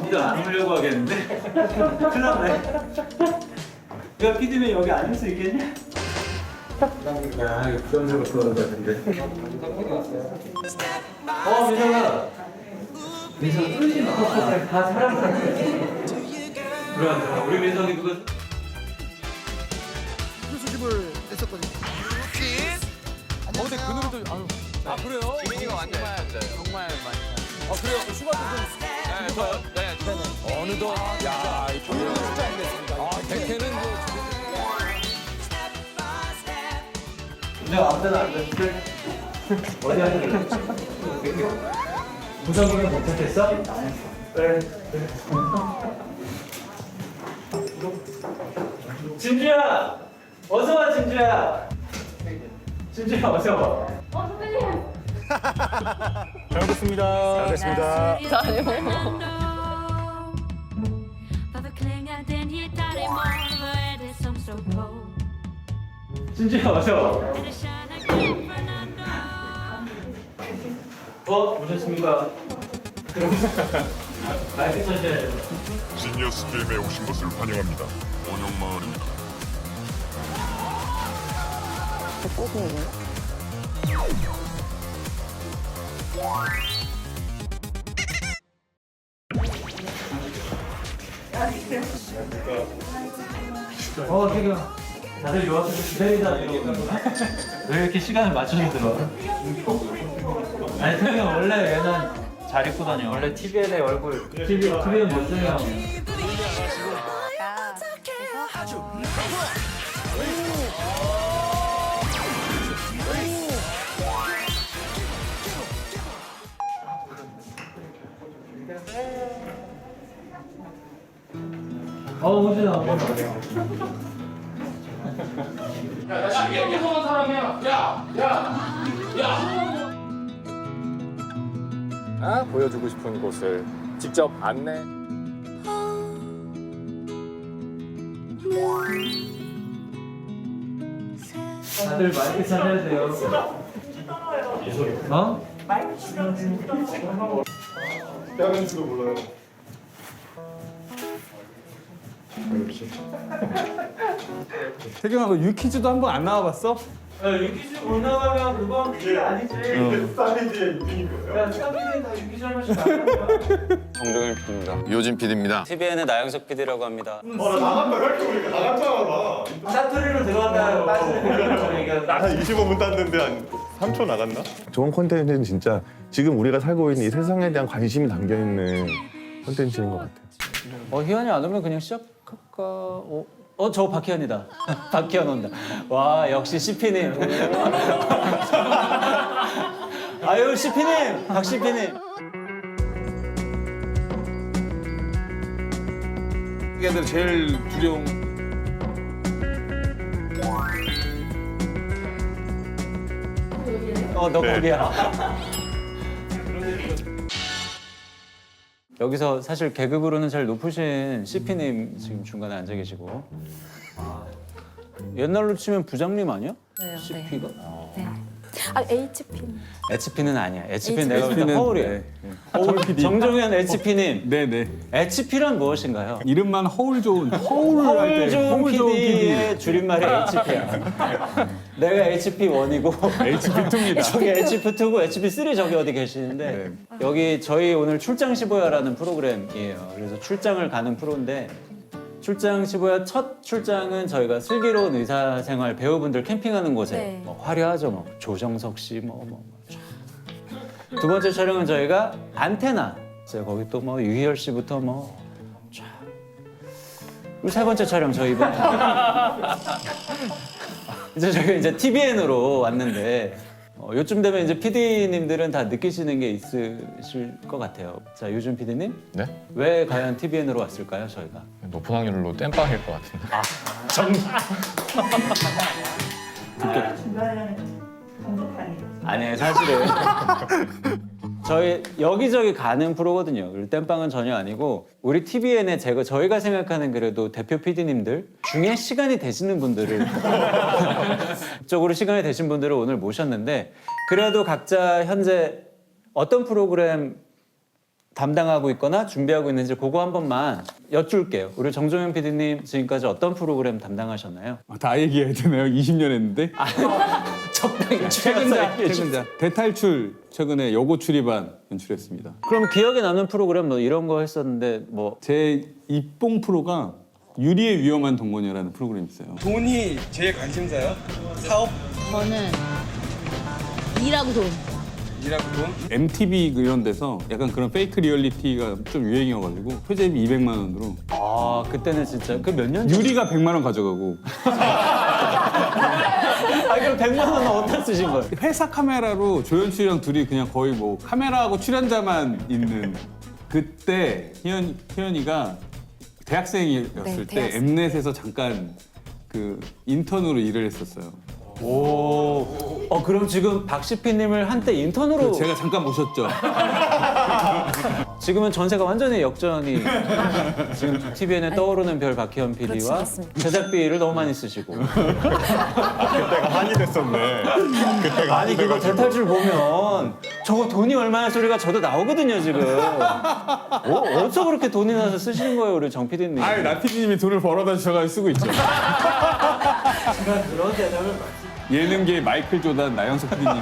니가 안 오려고 하겠는데? 큰일 났네. 내가 PD면 여기 앉을 수 있겠냐? 야, 이거 부담스러울 것 같은데. 민성아. 민성 뚫지 마. 다 사람들. 들어간다. 우리 민성이 누가? 수집을 했었거든요. 근데 그 노래도 아유. 아 그래요? 지민이가 완전 정말 많이. 아 그래요? 슈가도 좀. 네, 저요? 네. 어느덧 야이 경기는 진짜 안 됐습니다. 아 백태는 뭐. 내가 아무데나 앉았을 어디 앉을래? 구석이면 괜찮겠어? 그래. 진주야! 어서 와, 진주야! 진주야, 어서 와. 선배님. 잘 먹겠습니다. 알겠습니다. 진주야, 어서 와. 오셨습니까? 마이크 쳐주셔야죠. 지니어스 게임에 오신 것을 환영합니다. 원영마을입니다. 지금 다들 요아서 기다리다 들어오는구나. 왜 이렇게 시간을 맞춰서 들어와? 아니, 태경 원래 얘는 잘 입고 다녀. 원래 TVN의 얼굴. TVN 못생겨. 호진아. 이상한 사람이야. 보여주고 싶은 곳을 직접 안내. 다들 마이크 찾아야 돼요. 어? 대학은 지도 몰라요. 태경아 너 유퀴즈도 한 번 안 나와봤어? 유퀴즈 못 나가면 그건 그게 아니지. 사이드의 이민인 거예요. 야, 쌍기는 다 유퀴즈 한 번씩 나가는 거야. 정종현 PD입니다. 요진 PD입니다. TVN의 나영석 PD라고 합니다. 나 나간다 할게 나갔잖아. 사투리로 들어갔다 빠지는 거니까. 한 25분 땄는데 한 3초 나갔나? 좋은 콘텐츠는 진짜 지금 우리가 살고 있는 이 세상에 대한 관심이 담겨 있는 콘텐츠인 것 같아요. 희연이 안 오면 그냥 시작할까? 저 박희연이다. 박희연 온다. 와, 역시 CP님. 아유, CP님! 박 CP님. 걔들 제일 두려운. 너 거기야. 여기서 사실 계급으로는 제일 높으신 CP님 지금 중간에 앉아 계시고. 옛날로 치면 부장님 아니야? 네, CP가? 네. 아, HP. HP는 아니야. HP는 내가 볼 때 HP는 허울이야. 네. 허울 PD. 정종현 HP님. 네네. HP란 무엇인가요? 이름만 허울 좋은 허울 할 허울 때 좋은 허울 좋은 PD의 줄임말이 HP야. 내가 HP1이고 HP2입니다. 저기 HP2고 HP3 저기 어디 계시는데 여기 저희 오늘 출장 15야라는 프로그램이에요. 그래서 출장을 가는 프로인데 출장 15야 첫 출장은 저희가 슬기로운 의사생활 배우분들 캠핑하는 곳에 네. 뭐 화려하죠. 뭐 조정석 씨 두 번째 촬영은 저희가 안테나. 제가 거기 또 뭐 유희열 씨부터 뭐 쫙. 그리고 세 번째 촬영 저희 이번 이제 저희가 이제 TVN으로 왔는데 요쯤 되면 이제 PD님들은 다 느끼시는 게 있으실 것 같아요. 자, 요즘 PD님 네? 왜 과연 TVN으로 왔을까요, 저희가? 높은 확률로 땜빵일 것 같은데. 아니에요, 사실은 저희 여기저기 가는 프로거든요. 그리고 땜빵은 전혀 아니고 우리 TVN에 저희가 생각하는 그래도 대표 PD님들 중에 시간이 되시는 분들을 쪽으로 시간이 되신 분들을 오늘 모셨는데 그래도 각자 현재 어떤 프로그램 담당하고 있거나 준비하고 있는지 그거 한 번만 여쭐게요. 우리 정종현 PD님 지금까지 어떤 프로그램 담당하셨나요? 다 얘기해야 되나요? 20년 했는데. 적당히 최근자. 대탈출 최근에 여고 출입반 연출했습니다. 그럼 기억에 남는 프로그램 뭐 이런 거 했었는데 뭐 제 입봉 프로가 유리의 위험한 동거녀라는 프로그램이 있어요. 돈이 제일 관심사요? 사업? 저는 일하고 돈. 일하고 돈? MTV 이런 데서 약간 그런 페이크 리얼리티가 좀 유행이어가지고 표제비 200만 원으로 아 그때는 진짜 그 몇 년 전? 유리가 100만 원 가져가고 아 그럼 100만 원은 어디다 쓰신 거예요? 회사 카메라로 조연출이랑 둘이 그냥 거의 뭐 카메라하고 출연자만 있는 그때 희연이가 대학생이었을 네, 때 대학생. 엠넷에서 잠깐 그 인턴으로 일을 했었어요. 오. 그럼 지금 박시피님을 한때 인턴으로 제가 잠깐 모셨죠. 지금은 전세가 완전히 역전이 지금 TVN에 떠오르는 별 박희연 그렇지, PD와 맞습니다. 제작비를 너무 많이 쓰시고 그때가 한이 됐었네. 그때가 아니 그거 대탈출 보면 저거 돈이 얼마나 소리가 저도 나오거든요 지금 어디서 그렇게 돈이 나서 쓰시는 거예요 우리 정 PD님 아유 나 PD님이 돈을 벌어다 주셔가지고 쓰고 있죠. 그런 대답을 예능계 마이클 조단 나영석 PD님이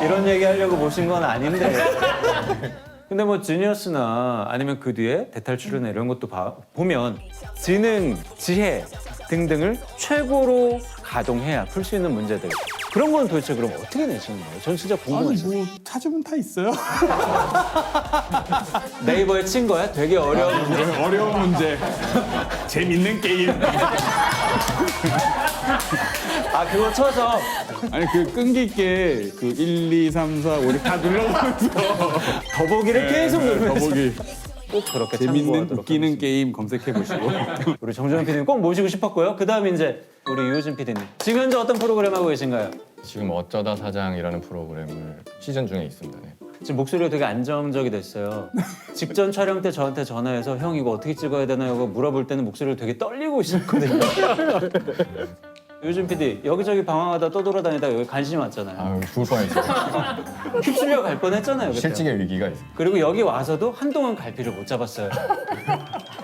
이런 얘기 하려고 모신 건 아닌데 근데 뭐 지니어스나 아니면 그 뒤에 대탈출이나 이런 것도 보면 지능, 지혜 등등을 최고로 가동해야 풀 수 있는 문제들 그런 건 도대체 그럼 어떻게 내시는 거예요? 전 진짜 궁금해요. 뭐 찾으면 다 있어요. 네이버에 친 거야? 되게 어려운 문제. 어려운 문제. 재밌는 게임. 아 그거 쳐서 아니 그 끈기 있게 그 1, 2, 3, 4, 5, 6 다 눌러보면서 더보기를 계속 누르면서 더보기 꼭 그렇게 재밌는 참고하도록 웃기는 하겠습니다. 게임 검색해 보시고 우리 정정현 PD님 꼭 모시고 싶었고요. 그 다음 이제 우리 유효진 PD님. 지금 현재 어떤 프로그램 하고 계신가요? 지금 어쩌다 사장이라는 프로그램을 시즌 중에 있습니다. 네. 지금 목소리가 되게 안정적이 됐어요. 직전 촬영 때 저한테 전화해서 형 이거 어떻게 찍어야 되나요? 하고 물어볼 때는 목소리가 되게 떨리고 있었거든요. 유효진 PD 여기저기 방황하다 떠돌아다니다 여기 관심이 왔잖아요. 아유 죽을 뻔했어요. 휩쓸려 갈 뻔했잖아요. 그때. 실직의 위기가 있어요. 그리고 여기 와서도 한동안 갈피를 못 잡았어요.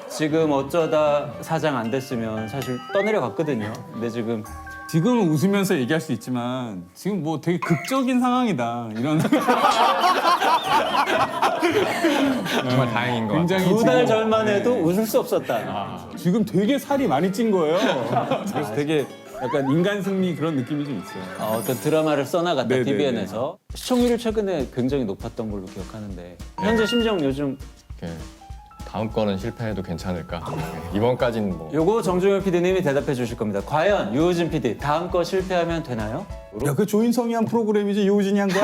지금 어쩌다 사장 안 됐으면 사실 떠내려 갔거든요. 근데 지금 지금은 웃으면서 얘기할 수 있지만 지금 뭐 되게 극적인 상황이다 이런 정말 다행인 것 같아요. 굉장히 두 달 지금- 전만 해도 웃을 수 없었다. 지금 되게 살이 많이 찐 거예요. 그래서 되게 약간 인간 승리 그런 느낌이 좀 있어요. 어떤 드라마를 써나갔다 네네네. TVN에서 시청률이 최근에 굉장히 높았던 걸로 기억하는데 현재 심정 요즘 이렇게 다음 거는 실패해도 괜찮을까? 이번까지는 뭐 요거 정종현 PD님이 대답해 주실 겁니다. 과연 유호진 PD 다음 거 실패하면 되나요? 야, 그 조인성이 한 프로그램이지 요우진이 한 거야?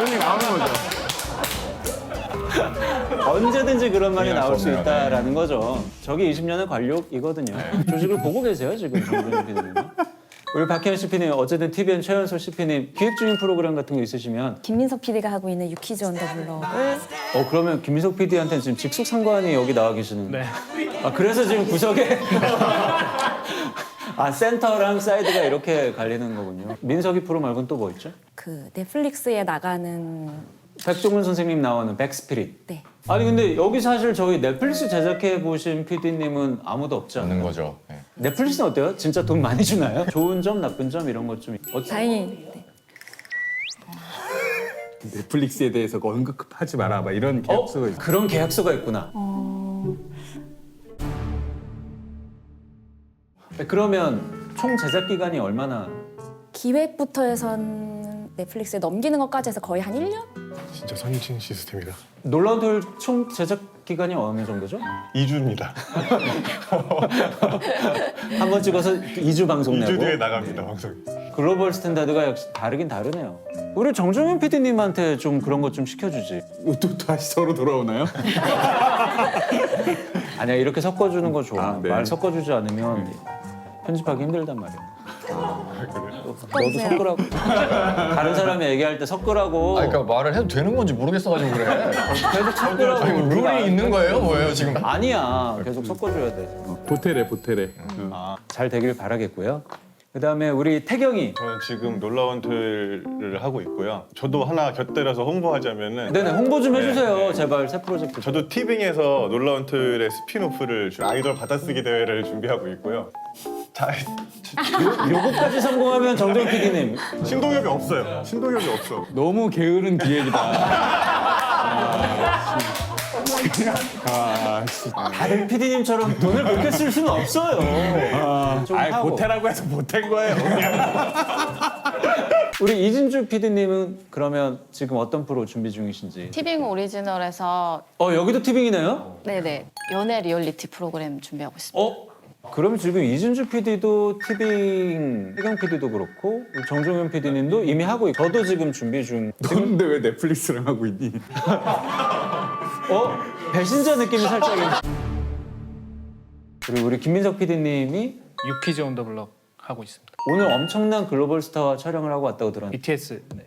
이런 얘기 나오는 거죠. 언제든지 그런 말이 부인할 나올 수 수 없네요. 있다라는 거죠. 저게 20년의 관록이거든요. 조직을 보고 계세요 지금 정종현 PD님. 우리 박혜연 CP님 어쨌든 TVN 최연소 CP님 기획 중인 프로그램 같은 거 있으시면 김민석 PD가 하고 있는 유퀴즈 언 더 블럭을 그러면 김민석 PD한테는 지금 직속 상관이 여기 나와 계시는 네. 그래서 지금 구석에 센터랑 사이드가 이렇게 갈리는 거군요. 민석이 프로 말고는 또 뭐 있죠? 그 넷플릭스에 나가는 백종원 선생님 나오는 백스피릿. 네. 아니 근데 여기 사실 저희 넷플릭스 제작해 보신 PD님은 아무도 없지 않나요? 없는 거죠. 네. 넷플릭스는 어때요? 진짜 돈 많이 주나요? 좋은 점, 나쁜 점 이런 것 좀. 다행히 네. 넷플릭스에 대해서 언급하지 마라 막 이런 계약서가 있어요. 그런 계약서가 있구나. 네, 그러면 총 제작 기간이 얼마나? 기획부터 해선 넷플릭스에 넘기는 것까지 해서 거의 한 1년? 진짜 선진 시스템이다. 놀라운 토요일 총 제작 기간이 어느 정도죠? 2주입니다. 한 번 찍어서 2주 방송 내고. 2주 뒤에 나갑니다, 방송이. 글로벌 스탠다드가 역시 다르긴 다르네요. 우리 정종현 PD님한테 좀 그런 것 좀 시켜주지. 또 다시 서로 돌아오나요? 아니야 이렇게 섞어주는 거 좋아. 네. 말 섞어주지 않으면 편집하기 힘들단 말이야. 너도 섞어주세요. 섞으라고. 다른 사람이 얘기할 때 섞으라고. 그러니까 말을 해도 되는 건지 모르겠어가지고 그래. 계속 섞으라고. 아니, 뭐 룰이 있는 거예요? 뭐예요 지금? 아니야. 계속 섞어줘야 돼. 보태래. 잘 되길 바라겠고요. 그다음에 우리 태경이. 저는 지금 놀라운 토요일을 하고 있고요. 저도 하나 곁들여서 홍보하자면은 네네, 홍보 좀 해주세요. 네. 제발 새 프로젝트. 저도 티빙에서 놀라운 토요일의 스피노프를 아이돌 받아쓰기 대회를 준비하고 있고요. 자, 요거까지 성공하면 정정 PD님. 신동엽이 없어요. 신동엽이 없어. 너무 게으른 기획이다. 다른 PD님처럼 돈을 그렇게 쓸 수는 없어요. 좀 아이 하고. 보태라고 해서 보탠 거예요. 그냥. 우리 이진주 PD님은 그러면 지금 어떤 프로 준비 중이신지. 티빙 오리지널에서 여기도 티빙이네요? 네네 연애 리얼리티 프로그램 준비하고 있습니다. 그럼 지금 이진주 PD도 티빙, 태경 PD도 그렇고 우리 정종현 PD님도 이미 하고 있고 저도 지금 준비 중. 근데 왜 넷플릭스랑 하고 있니? 배신자 느낌이 살짝 있는. 그리고 우리 김민석 PD님이 유퀴즈 온 더 블럭 하고 있습니다. 오늘 엄청난 글로벌 스타와 촬영을 하고 왔다고 들었는데. BTS. 네,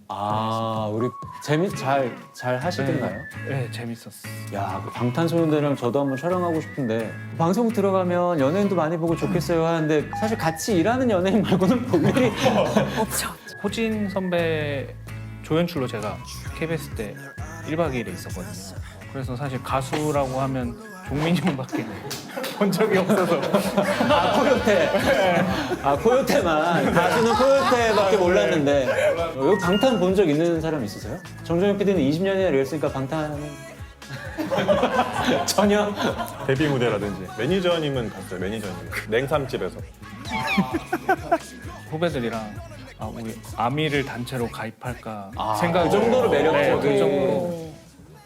우리 잘 하시던가요? 네 재밌었어요. 야, 그 방탄소년단이랑 저도 한번 촬영하고 싶은데 방송 들어가면 연예인도 많이 보고 좋겠어요 하는데 사실 같이 일하는 연예인 말고는 볼 일이 없죠. 호진 선배 조연출로 제가 KBS 때 1박 2일에 있었거든요. 그래서 사실 가수라고 하면 종민이 형밖에 본 적이 없어서 코요태. 코요태만. 가수는 코요태밖에 몰랐는데. 여기 방탄 본 적 있는 사람 있으세요? 정종현 PD는 20년이나 일했으니까 방탄은 전혀. 데뷔 무대라든지 매니저님은 봤어요. 매니저님 냉삼집에서. 후배들이랑 우리 아미를 단체로 가입할까 생각이 그 정도로 매력적인. 네, 그 정도로.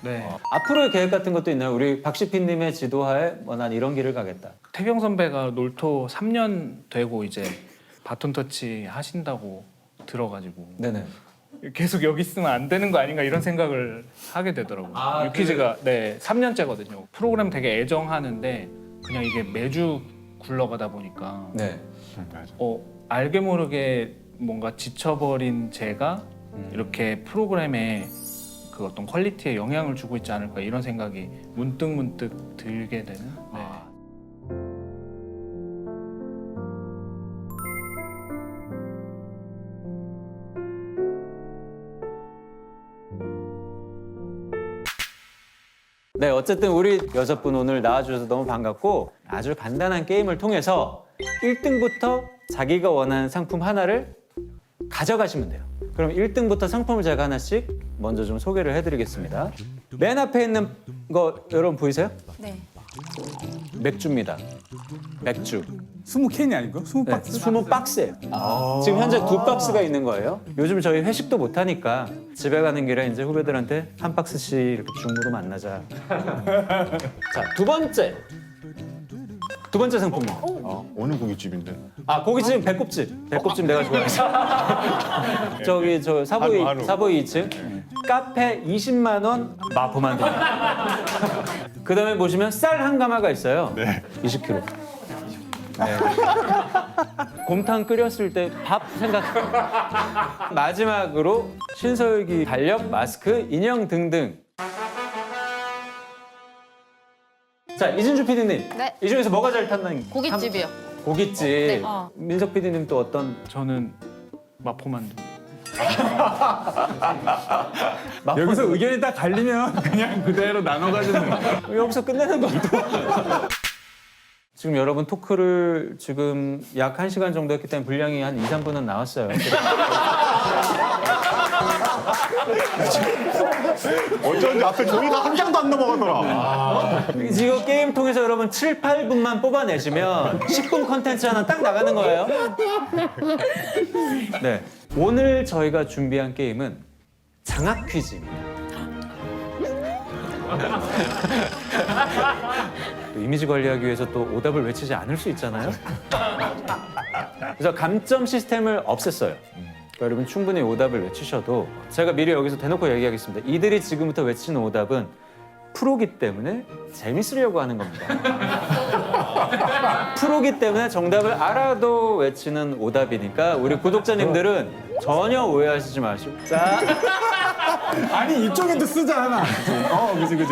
네. 앞으로의 계획 같은 것도 있나요? 우리 박시피님의 지도하에 난 이런 길을 가겠다. 태경 선배가 놀토 3년 되고 이제 바톤 터치 하신다고 들어가지고 네네. 계속 여기 있으면 안 되는 거 아닌가 이런 생각을 하게 되더라고요. 유퀴즈가 3년째거든요. 프로그램 되게 애정하는데 그냥 이게 매주 굴러가다 보니까 네. 알게 모르게 뭔가 지쳐버린 제가 이렇게 프로그램에 그 어떤 퀄리티에 영향을 주고 있지 않을까 이런 생각이 문득 들게 되는. 네. 네, 어쨌든 우리 여섯분 오늘 나와주셔서 너무 반갑고 아주 간단한 게임을 통해서 1등부터 자기가 원하는 상품 하나를 가져가시면 돼요. 그럼 1등부터 상품을 제가 하나씩 먼저 좀 소개를 해드리겠습니다. 맨 앞에 있는 거 여러분 보이세요? 네. 맥주입니다. 맥주. 20캔이 아니고요? 20박스? 20박스예요. 지금 현재 2박스가 있는 거예요. 요즘 저희 회식도 못 하니까 집에 가는 길에 이제 후배들한테 한 박스씩 이렇게 줌으로 만나자. 자, 두 번째 상품입니다. 어느 고깃집인데? 고깃집 배꼽집. 배꼽집 내가 좋아해서. 저기 저 한우. 사보이 2층. 카페 20만 원 마포만두. 그다음에 보시면 쌀 한 가마가 있어요. 네. 20kg. 네. 곰탕 끓였을 때 밥 생각. 마지막으로 신서유기 달력, 마스크, 인형 등등. 자, 이진주 PD님. 네. 이 중에서 뭐가 잘 탔나요? 고깃집이요. 고깃집. 네. 민석 PD님 또 어떤? 저는 마포만두. 여기서 의견이 딱 갈리면 그냥 그대로 나눠가지는 여기서 끝내는 것도. 지금 여러분 토크를 지금 약 1시간 정도 했기 때문에 분량이 한 2, 3분은 나왔어요. 어쩐지 앞에 종이가 한 장도 안 넘어가더라. 이거 게임 통해서 여러분 7, 8분만 뽑아내시면 10분 컨텐츠 하나 딱 나가는 거예요. 네, 오늘 저희가 준비한 게임은 장학 퀴즈입니다. 이미지 관리하기 위해서 또 오답을 외치지 않을 수 있잖아요. 그래서 감점 시스템을 없앴어요. 그러니까 여러분 충분히 오답을 외치셔도 제가 미리 여기서 대놓고 얘기하겠습니다. 이들이 지금부터 외치는 오답은 프로기 때문에 재밌으려고 하는 겁니다. 프로기 때문에 정답을 알아도 외치는 오답이니까 우리 구독자님들은 전혀 오해하시지 마시고. 자, 아니 이쪽에도 쓰잖아. 그치.